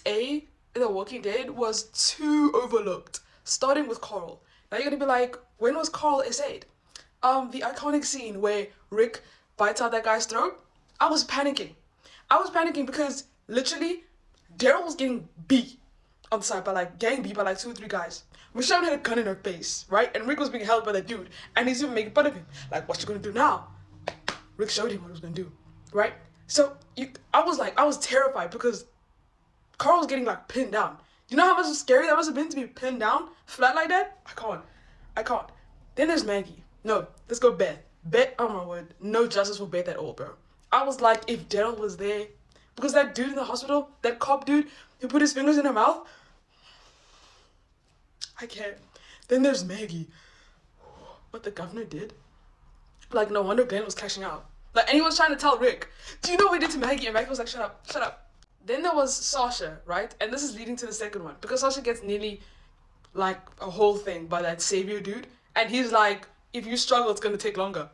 SA in The Walking Dead was too overlooked. Starting with Carl. Now you're gonna be like, when was Carl SA'd? The iconic scene where Rick bites out that guy's throat. I was panicking. I was panicking because literally Daryl was getting beat on the side by like getting beat by like 2 or 3 guys. Michonne had a gun in her face, right? And Rick was being held by that dude, and he's even making fun of him. Like, what you gonna do now? Rick showed him what he was gonna do, right? So I was terrified because Carl was getting like pinned down. You know how much scary that must have been to be pinned down flat like that? I can't. Then there's Maggie. No, let's go Beth. Beth, oh my word, no justice for Beth at all, bro. I was like, if Daryl was there, because that dude in the hospital, that cop dude who put his fingers in her mouth, I can't. Then there's Maggie. What the governor did? Like, no wonder Glenn was cashing out. Like, and he was trying to tell Rick, do you know what he did to Maggie? And Maggie was like, shut up, shut up. Then there was Sasha, right? And this is leading to the second one. Because Sasha gets nearly, like, a whole thing by that savior dude. And he's like, if you struggle, it's going to take longer.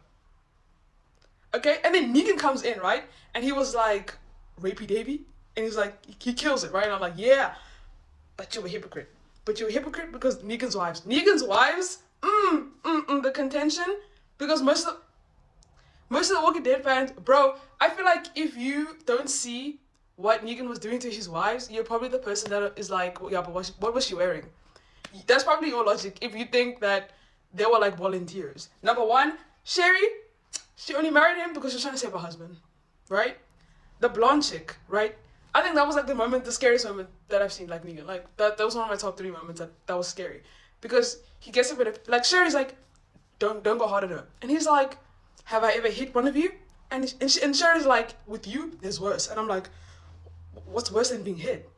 Okay? And then Negan comes in, right? And he was like, rapey Davy? And he's like, he kills it, right? And I'm like, yeah, but you're a hypocrite. But you're a hypocrite because Negan's wives, the contention, because most of the Walking Dead fans, bro, I feel like if you don't see what Negan was doing to his wives, you're probably the person that is like, yeah, but what was she wearing? That's probably your logic if you think that they were like volunteers. Number one, Sherry, she only married him because she was trying to save her husband, right? The blonde chick, right? I think that was like the scariest moment that I've seen, like Negan. Like that was one of my top 3 moments that was scary. Because he gets a bit of, like, Sherry's like, don't go hard at her. And he's like, have I ever hit one of you? And Sherry's like, with you, there's worse. And I'm like, what's worse than being hit?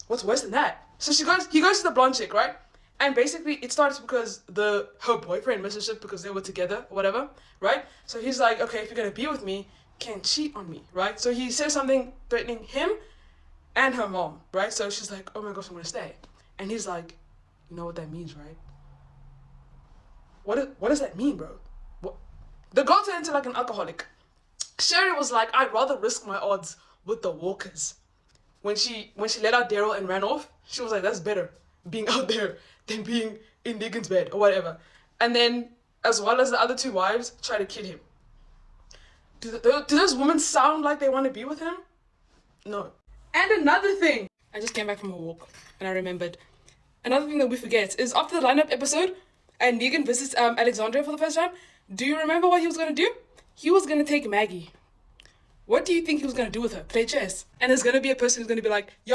What's worse than that? So he goes to the blonde chick, right? And basically it starts because her boyfriend messes up because they were together or whatever, right? So he's like, okay, if you're gonna be with me, can't cheat on me, right? So he says something threatening him and her mom, right? So she's like, oh my gosh, I'm gonna stay. And he's like, you know what that means, right? What does that mean, bro? What? The girl turned into like an alcoholic. Sherry was like, I'd rather risk my odds with the walkers. When she let out Daryl and ran off, she was like, that's better being out there than being in Negan's bed or whatever. And then, as well as the other 2 wives, try to kill him. Do those women sound like they want to be with him? No. And another thing, I just came back from a walk and I remembered. Another thing that we forget is after the lineup episode and Negan visits Alexandria for the first time, do you remember what he was going to do? He was going to take Maggie. What do you think he was going to do with her? Play chess. And there's going to be a person who's going to be like, yo,